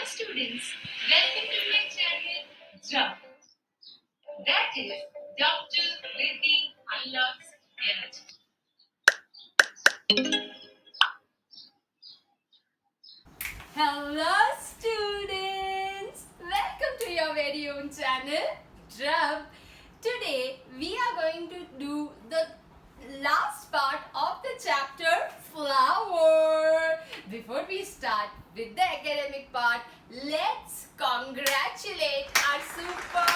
students, welcome to my channel Jump. That is Dr. Riddhi Unlocks Energy. Hello students! Welcome to your very own channel Jump. Today we are going to do the last part of the chapter Flower. Before we start with the academic part, let's congratulate our super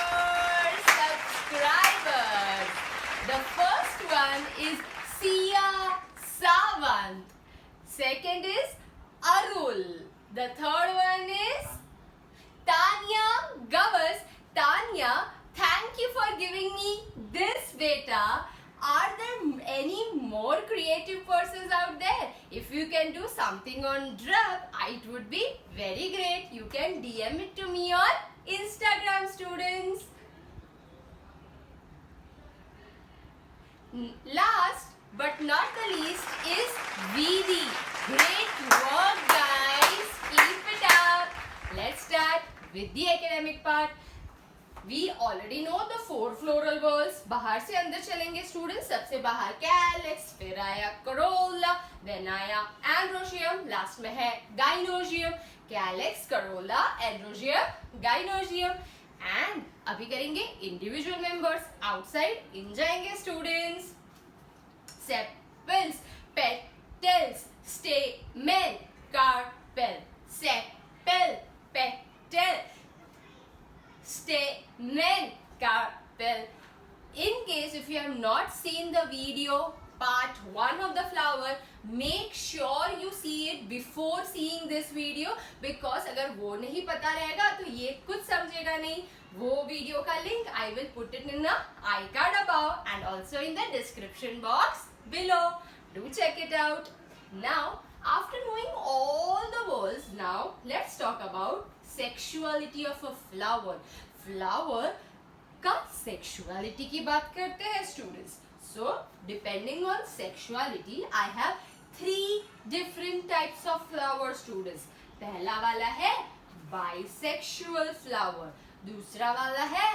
subscribers. The first one is Sia Savant. Second is Arul. The third one is Tanya Gavas. Tanya, thank you for giving me this beta. Are there any more creative persons out there? If you can do something on Drub, it would be very great. You can DM it to me on Instagram, students. Last but not the least is Veedi. Great work, guys. Keep it up. Let's start with the academic part. We already know the 4 floral whorls. बाहर से अंदर चलेंगे students. सबसे बाहर calyx, फिर आया Corolla, then आया androecium, last में है gynoecium. Calyx, Corolla, androecium, gynoecium. And अभी करेंगे इंडिविजुअल मेंबर्स. आउटसाइड इन जाएंगे students. Sepals, petals, stamen, carpel. Sepal, petal, stamen, carpel. In case if you have not seen the video part 1 of the flower, make sure you see it before seeing this video, because अगर वो नहीं पता रहेगा तो ये कुछ समझेगा नहीं. वो वीडियो का link I will put it in the iCard above and also in the description box below. Do check it out. Now, after knowing all the words, now let's talk about sexuality of a flower. Flower का sexuality की बात करते हैं students. So, depending on sexuality, I have 3 different types of flower students. पहला वाला है bisexual flower, दूसरा वाला है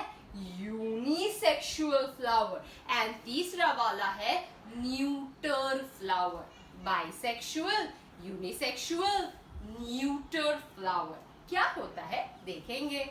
unisexual flower and तीसरा वाला है neuter flower. Bisexual, unisexual, neuter flower. क्या होता है देखेंगे.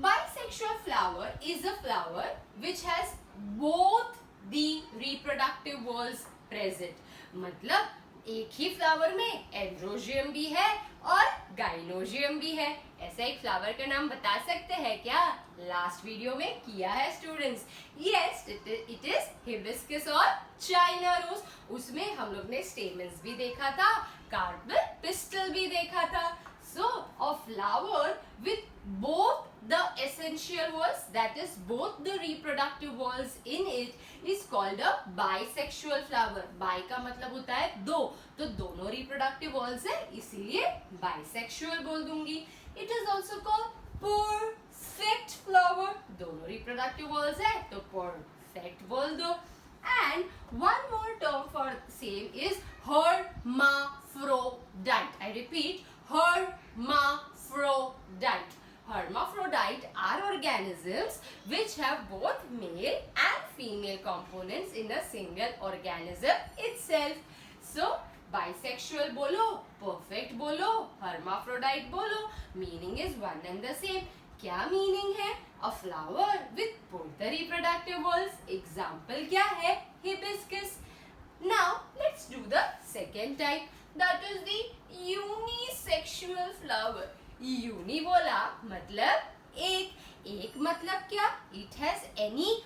Bisexual flower is a flower which has both the reproductive whorls present. मतलब एक ही फ्लावर में एंड्रोशियम भी है और गाइनोशियम भी है. ऐसा एक फ्लावर का नाम बता सकते हैं क्या? लास्ट वीडियो में किया है students. Yes, it is hibiscus और चाइना रोज. उसमें हम लोग ने स्टेमन्स भी देखा था, कार्पेल, पिस्टल भी देखा था. So, a flower with both the essential whorls, that is both the reproductive whorls in it, is called a bisexual flower. Bi का मतलब होता है दो, तो दोनों reproductive whorls है, इसीलिए bisexual बोल दूंगी. It is also called perfect flower. दोनों reproductive whorls है, तो perfect बोल दो. And one more term for same is hermaphrodite. I repeat, hermaphrodite. Hermaphrodite are organisms which have both male and female components in a single organism itself. So, bisexual bolo, perfect bolo, hermaphrodite bolo, meaning is one and the same. क्या meaning है? A flower with both the reproductive whorls. Example क्या है? Hibiscus. Now, let's do the second type. That is the unisexual flower. Uni बोला मतलब एक मतलब क्या? It has any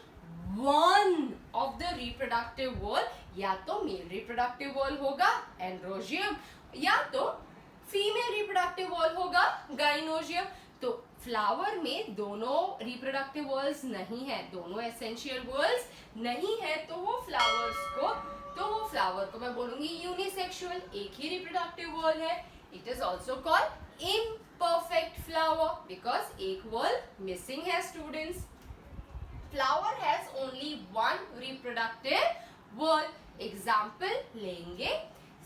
one of the reproductive whorl. या तो male reproductive whorl होगा androgyne, या तो female reproductive whorl होगा gynogyne. तो फ्लावर में दोनों reproductive whorls नहीं है, दोनों essential whorls नहीं है, तो वो फ्लावर को मैं बोलूंगी यूनिसेक्सुअल. एक ही reproductive whorl है. It is also called imperfect flower because एक whorl missing है students. Flower has only one reproductive whorl. Example लेंगे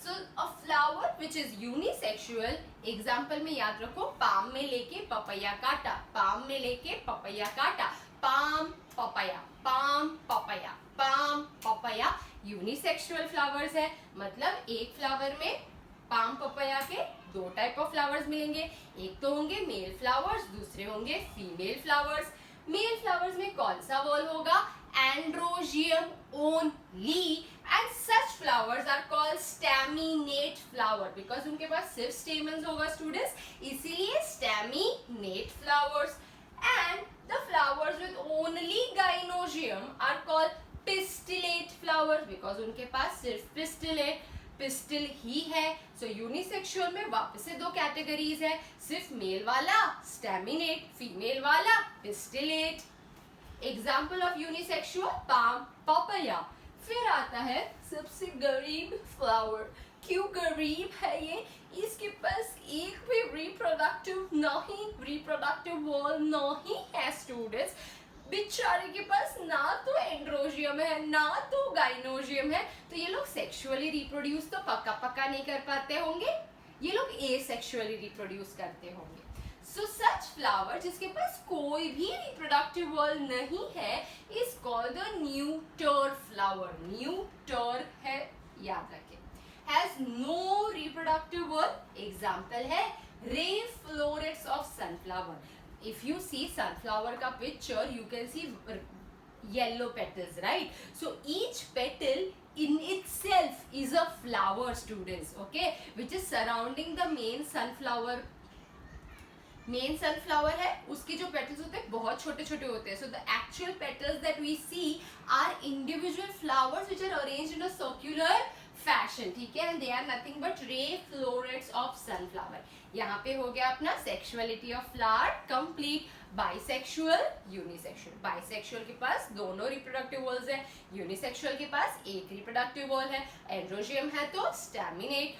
so a flower which is unisexual, example में याद रखो, पाम में लेके पपैया काटा, पाम में लेके पपैया काटा, palm papaya, palm papaya, palm papaya, unisexual flowers है। मतलब एक फ्लावर में पाम पपैया के दो टाइप ऑफ फ्लावर्स मिलेंगे, एक तो होंगे मेल फ्लावर्स, दूसरे होंगे फीमेल फ्लावर्स। मेल फ्लावर्स में कौन सा वॉल होगा? Androecium only, and such flowers are called staminate flower, because उनके पास सिर्फ स्टेमन्स होगा स्टूडेंट्स, इसीलिए staminate flowers. And the flowers with only gynoecium are called pistillate flowers, because उनके पास सिर्फ पिस्टिल ही है। सो यूनिसेक्सुअल में वापस से दो कैटेगरीज है, सिर्फ मेल वाला स्टैमिनेट, फीमेल वाला pistillate. Example of unisexual, palm papaya. फिर आता है सबसे गरीब फ्लावर। क्यों गरीब है ये? इसके पास एक भी रिप्रोडक्टिव वॉल नहीं है स्टूडेंट्स। बेचारे के पास ना तो एंड्रोजियम है ना तो गाइनोजियम है, तो ये लोग सेक्सुअली रिप्रोड्यूस तो पक्का नहीं कर पाते होंगे, ये लोग एसेक्सुअली रिप्रोड्यूस करते होंगे। सो सच फ्लावर जिसके पास कोई भी रिप्रोडक्टिव वॉल नहीं है is called the neuter flower. Neuter है, याद रखें, has no reproductive whorl. Example है ray florets of sunflower. If you see sunflower का picture, you can see yellow petals, right? So each petal in itself is a flower, students, okay, which is surrounding the main sunflower है, उसके जो petals होते हैं बहुत छोटे छोटे होते हैं। So the actual petals that we see are individual flowers which are arranged in a circular fashion, ठीक है, and they are nothing but ray florets of sunflower। यहाँ पे हो गया अपना sexuality of flower complete. Bisexual, unisexual. Bisexual के पास दोनों reproductive walls है, यूनिसेक्सुअल के पास एक रिप्रोडक्टिव वॉल है। एंड्रोजियम है तो स्टैमिनेट,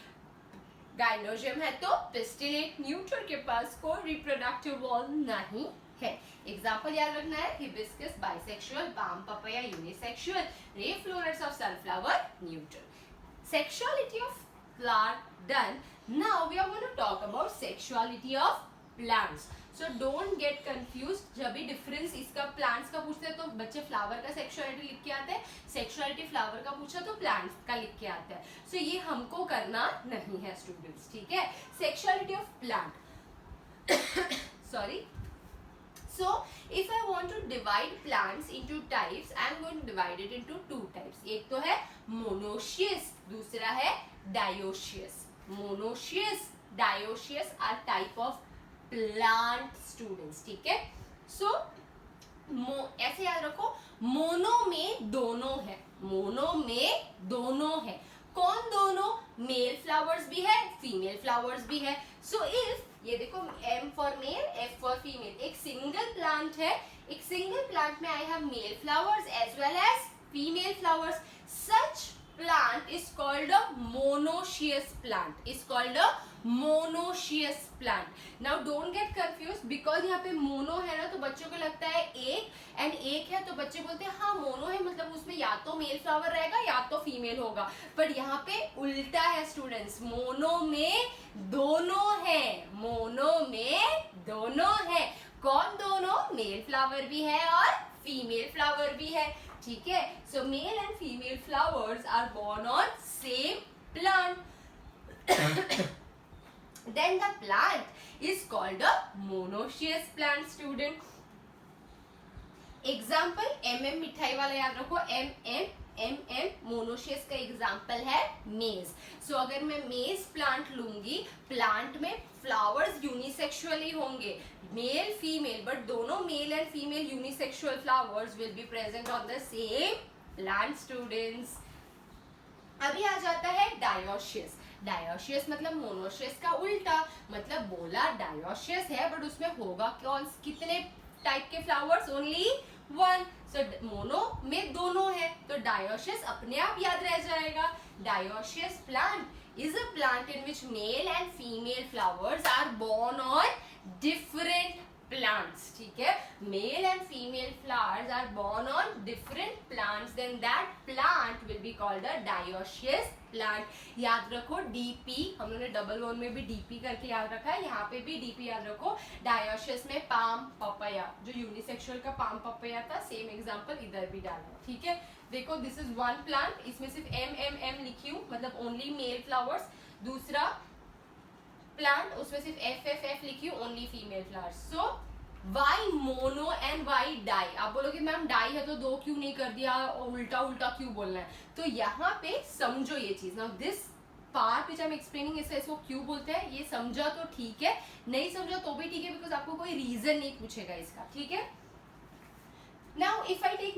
गाइनोजियम है तो पिस्टिलेट। न्यूटर के पास कोई रिप्रोडक्टिव वॉल नहीं है। एग्जाम्पल याद रखना है, hibiscus bisexual, palm papaya unisexual, रे florets of sunflower neuter. Sexuality of flower done. Now we are going to talk about sexuality of plants. So don't get confused. जब भी डिफरेंस इसका plants का पूछते हैं तो बच्चे फ्लावर का सेक्सुअलिटी लिख के आते हैं, सेक्सुअलिटी फ्लावर का पूछा तो प्लांट्स का लिख के आते हैं। सो ये हमको करना नहीं है स्टूडेंट्स, ठीक है। Sexuality of plant sorry. So if I want to divide plants into types, I am going to divide it into two types. एक तो है monoecious, दूसरा है dioecious. Monoecious, dioecious are type of plant students, ठीक है। So ऐसे याद रखो, मोनो में दोनों है, मोनो में दोनों है। कौन दोनों? मेल फ्लावर्स भी है, फीमेल फ्लावर्स भी है। सो इफ ये देखो, M for male, F for female. एक सिंगल प्लांट है, एक सिंगल प्लांट में I have male flowers as well as female flowers. Such plant is called a monoecious plant, is called a monoecious plant. Now don't get confused because यहाँ पे mono है ना, तो बच्चों को लगता है एक, and एक है तो बच्चे बोलते हैं हाँ mono है मतलब उसमें या तो मेल फ्लावर रहेगा या तो फीमेल होगा, पर यहाँ पे उल्टा है स्टूडेंट्स, मोनो में दोनों है, मोनो में दोनों है। कौन दोनों? मेल फ्लावर भी है और फीमेल फ्लावर भी है, ठीक है। So male and female flowers are borne on same plant. Then the plant is called a monoecious plant student. Example MM मिठाई वाला याद रखो, MM मोनोशियस का एग्जाम्पल है मेज। सो अगर मैं मेज प्लांट लूंगी, प्लांट में फ्लावर्स यूनिसेक्सुअली होंगे, मेल फीमेल, बट दोनों mail and female unisexual flowers will be present on the same plant students. अभी आ जाता है डायोशियस। डायोशियस मतलब मोनोशियस का उल्टा, मतलब बोला डायोशियस है बट उसमें होगा कौन, कितने टाइप के flowers? Only one. So mono में दोनों है तो डायोशियस अपने आप याद रह जाएगा। Dioecious plant is a plant in which male and female flowers are born on different plants, ठीक है. Male and female flowers are born on different plants, then that plant will be called a dioecious plant. याद रखो DP, हम लोगों ने double one में भी DP करके याद रखा है, यहाँ पे भी DP याद रखो. Dioecious में पाम पपाया, जो यूनिसेक्सुअल का पाम पपाया था, सेम एग्जांपल इधर भी डालना. ठीक है, देखो दिस इज वन प्लांट, इसमें सिर्फ M लिखी हूँ, मतलब ओनली मेल फ्लावर्स. दूसरा प्लांट, उसमें सिर्फ F लिखी हूँ, only female flowers. So why mono and why di. आप बोलोगे मैम डाई है तो दो क्यों नहीं कर दिया, उल्टा उल्टा क्यों बोलना है. तो यहाँ पे समझो ये चीज. Now this part which I am explaining, इसको क्यों बोलते हैं, ये समझा तो ठीक है, नहीं समझा तो भी ठीक है, बिकॉज आपको कोई रीजन नहीं पूछेगा इसका. ठीक है. नाउ इफ आई टेक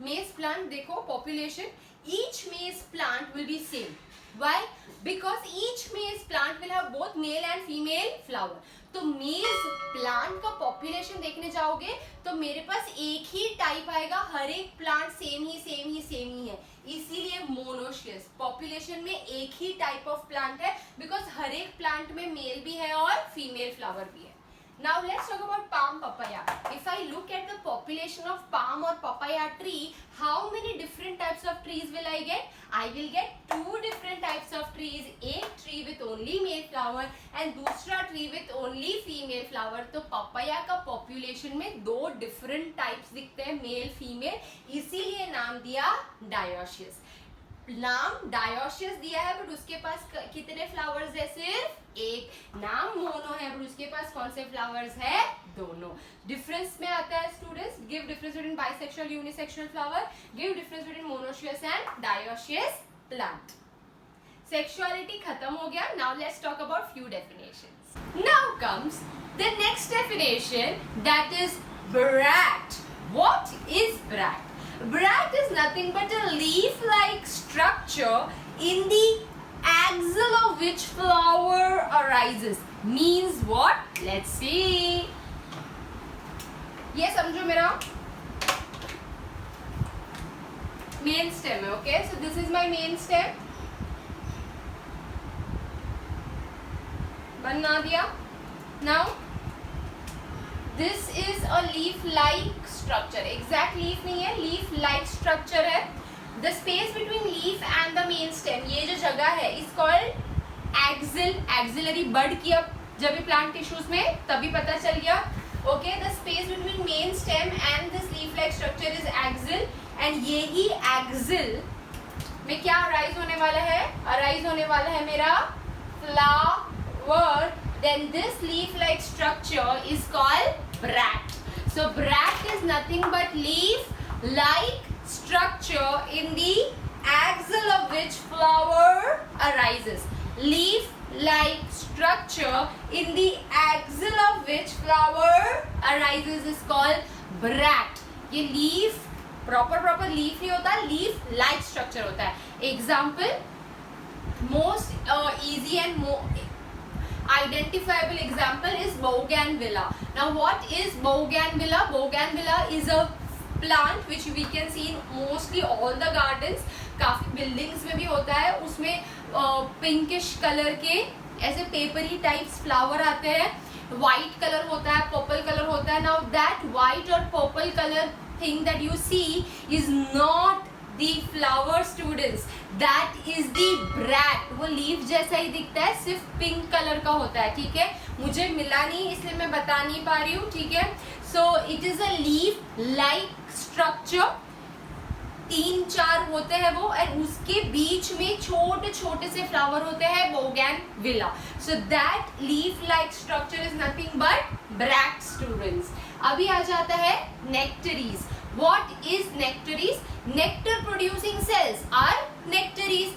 मेज प्लांट, देखो पॉपुलेशन, ईच मेज plant will be same. Why? Because each maize plant will have both male and female flower. तो मेज प्लांट का पॉपुलेशन देखने जाओगे तो मेरे पास एक ही टाइप आएगा, हर एक प्लांट सेम ही है, इसीलिए मोनोशियस. पॉपुलेशन में एक ही टाइप ऑफ प्लांट है, बिकॉज हर एक प्लांट में मेल भी है और फीमेल फ्लावर भी है. Now let's talk about palm papaya. If I look at the population of palm or papaya tree, how many different types of trees will I get? I will get two different types of trees. एक tree with only male flower and दूसरा tree with only female flower. तो papaya का population में दो different types दिखते हैं, male female, इसीलिए नाम दिया dioecious. नाम डायोशियस दिया है, बट उसके पास कितने फ्लावर्स है, सिर्फ एक. नाम मोनो है, बट उसके पास कौन से फ्लावर्स है, दोनों. डिफरेंस में आता है students, give difference between bisexual unisexual flower, give difference between monoecious and dioecious plant. Sexuality खत्म हो गया. Now let's talk about few definitions. Now comes the next definition, that is bract. What is bract? Bracts is nothing but a leaf-like structure in the axil of which flower arises. Means what? Let's see. ये समझो मेरा main stem है, okay? So this is my main stem. बना दिया. Now this is a leaf-like structure. Exact leaf नहीं है, leaf-like structure है. The space between leaf and the main stem, ये जो जगह है, is called axil. Axillary bud किया जब भी plant tissues में, तभी पता चल गया. Okay, the space between main stem and this leaf-like structure is axil. And यही axil में क्या arise होने वाला है? Arise होने वाला है मेरा flower. Then this leaf-like structure is called bract. So bract is nothing but leaf-like structure in the axil of which flower arises. Leaf-like structure in the axil of which flower arises is called bract. ये leaf proper leaf नहीं होता, leaf-like structure होता है. Example, most easy and more identifiable example is bougainvillea. Now what is bougainvillea? Bougainvillea is a plant which we can see in mostly all the gardens. काफी buildings में भी होता है. उसमें pinkish color के ऐसे papery types flower आते हैं. White color होता है, purple color होता है. Now that white or purple color thing that you see is not the flower, students. That is the bract. वो लीफ जैसा ही दिखता है, सिर्फ पिंक कलर का होता है. ठीक है, मुझे मिला नहीं इसलिए मैं बता नहीं पा रही हूँ. ठीक है, so it is a leaf like structure. 3-4 होते हैं वो, और उसके बीच में छोटे छोटे से फ्लावर होते हैं, bougainvillea. So that leaf like structure is nothing but bract, students. अभी आ जाता है नेक्टरीज. What is nectaries? Nectar producing cells are nectaries.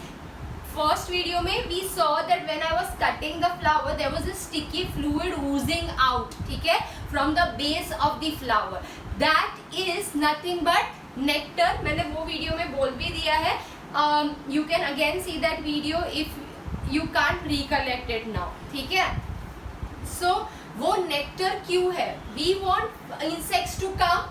First video में we saw that when I was cutting the flower there was a sticky fluid oozing out, ठीक है, from the base of the flower. That is nothing but nectar. मैंने वो video में बोल भी दिया है. You can again see that video if you can't recollect it now. ठीक है, so वो nectar क्यों है? We want insects to come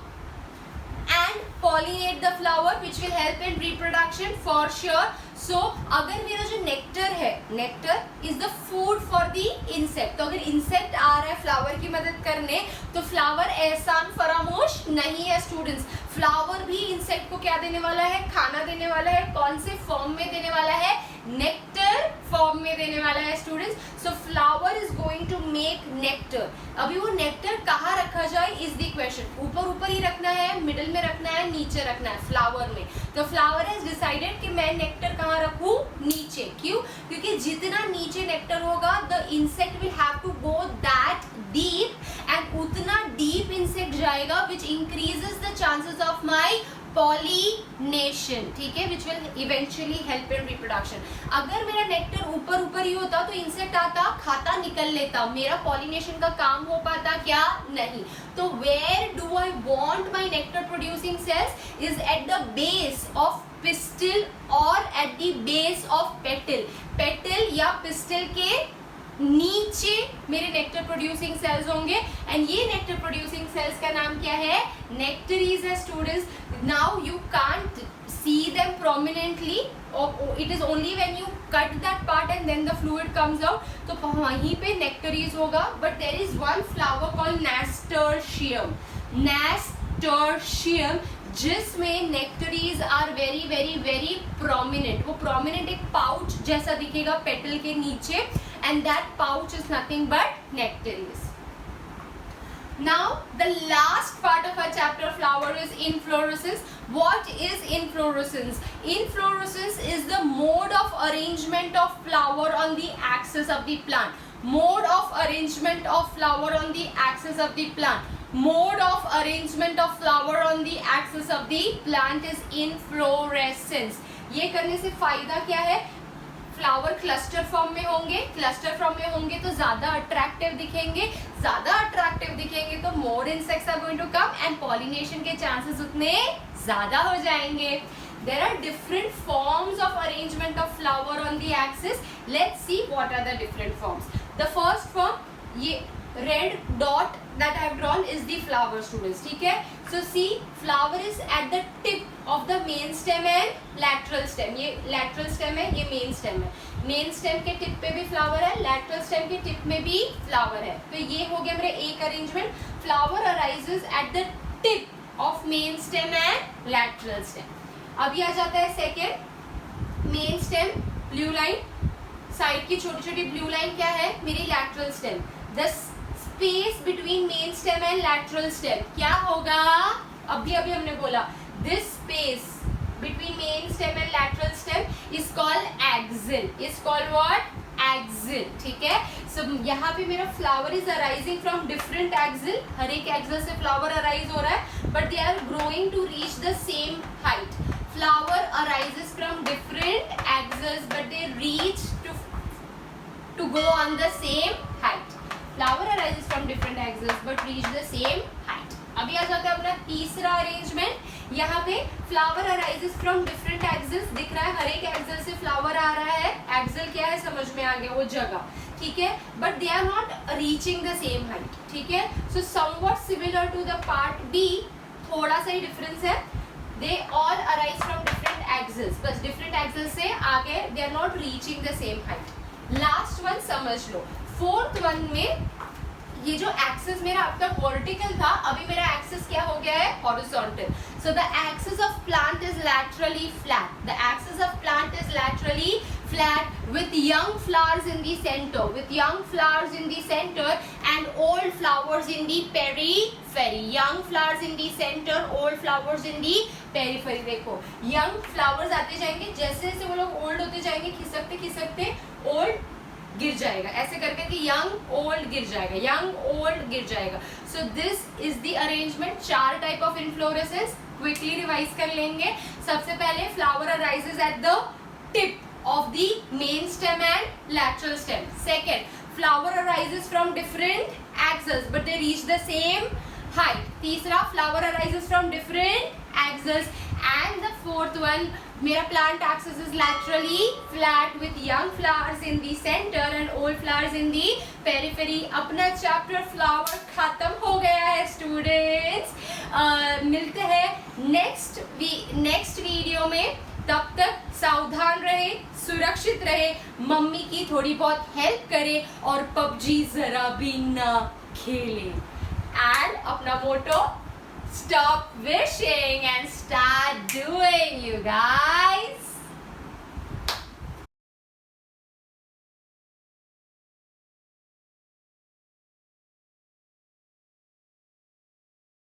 and pollinate the flower, which will help in reproduction for sure. So अगर मेरा जो nectar है, nectar is the food for the insect, तो अगर इंसेक्ट आ रहा है फ्लावर की मदद करने, तो फ्लावर एहसान फरामोश नहीं है स्टूडेंट्स। फ्लावर भी इंसेक्ट को क्या देने वाला है, खाना देने वाला है। कौन से फॉर्म में देने वाला है, नेक्टर फॉर्म में देने वाला है students. So flower is going to make nectar. अभी वो नेक्टर कहाँ रखा जाए इज द क्वेश्चन। ऊपर ऊपर ही रखना है, मिडिल में रखना है, नीचे रखना है फ्लावर में। तो फ्लावर हैज डिसाइडेड कि मैं नेक्टर कहाँ रखूं, नीचे। क्यों? क्योंकि जितना नीचे नेक्टर होगा the insect will have to go that deep and उतना डीप इंसेक्ट जाएगा which increases the chances of my pollination, ठीक है, which will eventually help in reproduction. अगर मेरा नेक्टर ऊपर ऊपर ही होता तो इंसेक्ट आता, खाता, निकल लेता, मेरा पॉलिनेशन का काम हो पाता क्या, नहीं। तो where do I want my nectar producing cells is at the base of pistil और at the base of petal. Petal या पिस्टिल के नीचे मेरे नेक्टर प्रोड्यूसिंग सेल्स होंगे एंड ये नेक्टर प्रोड्यूसिंग सेल्स का नाम क्या है, नेक्टरीज है students. Now you can't see them prominently, or it is only when you cut that part and then the fluid comes out, तो वहीं पे nectaries होगा। but there is one flower called nasturtium, nasturtium जिसमें nectaries are very very very prominent. वो prominent एक pouch जैसा दिखेगा petal के नीचे and that pouch is nothing but nectaries. Now the last part of our chapter flower is inflorescence. What is inflorescence? Inflorescence is the mode of arrangement of flower on the axis of the plant. Mode of arrangement of flower on the axis of the plant. Mode of arrangement of flower on the axis of the plant is inflorescence. ये करने से फायदा क्या है, flower cluster form में होंगे, cluster form में होंगे तो ज्यादा अट्रैक्टिव दिखेंगे, ज्यादा अट्रैक्टिव दिखेंगे तो more insects are going to come and pollination के चांसेस उतने ज्यादा हो जाएंगे। There are different forms of arrangement of flower on the axis. Let's see what are the different forms. The first form, ये red dot that I have drawn is the flower students, ठीक है। So see, flower is at the tip of the main stem and lateral stem. ये lateral stem है, ये main stem है। main stem के tip पे भी flower है, lateral stem के टिप में भी flower है। तो ये हो गया मेरा एक arrangement। Flower arises at the tip of main stem and lateral stem. अभी आ जाता है second, main stem blue line, side की छोटी छोटी ब्लू लाइन क्या है, मेरी lateral stem. The space between main stem and lateral stem क्या होगा, अभी अभी हमने बोला this space between main stem and lateral stem is called axil, is called what, axil, ठीक है। सो यहाँ पे मेरा flower is arising from different axil, हर एक एक्सिल से फ्लावर अराइज हो रहा है but they are growing to reach the same height. Flower arises from different axils but they reach to go on the same height. Flower arises from different axils but reach the same height. अभी आ जाता है अपना तीसरा arrangement. यहाँ पे flower arises from different exiles, दिख रहा है हर एक एक्सिल से फ्लावर आ रहा है। एक्सिल क्या है समझ में आ गया, वो जगह, ठीक है, but they are not reaching the same height, ठीक है। So somewhat similar to the part B, थोड़ा सा ही डिफरेंस है। They all arise from different axils, बस different axils से आगे they are not reaching the same height. Last one समझ लो, fourth one में ये जो axis मेरा आपका vertical था, अभी मेरा axis क्या हो गया है, horizontal. So the axis of plant is laterally flat. The axis of plant is laterally flat with young flowers in the center, with young flowers in the center and old flowers in the periphery. Young flowers in the center, old flowers in the periphery. देखो young flowers आते जाएंगे, जैसे जैसे वो लोग old होते जाएंगे, खिसकते खिसकते old गिर जाएगा, ऐसे करके कि यंग ओल्ड गिर जाएगा, यंग ओल्ड गिर जाएगा। So this is the arrangement. चार type of inflorescence quickly revise कर लेंगे। सबसे पहले flower arises at the tip of the main stem and lateral stem. Second, flower arises from different axils but they reach the same height. तीसरा, flower arises from different axils and the fourth one, मेरा plant axis is laterally flat with young flowers in the center and old flowers in the periphery. अपना chapter flower खत्म हो गया है students। मिलते हैं next video में। तब तक सावधान रहे, सुरक्षित रहे, मम्मी की थोड़ी बहुत हेल्प करे और पबजी जरा भी ना खेले। एंड अपना मोटो, stop wishing and start doing, you guys.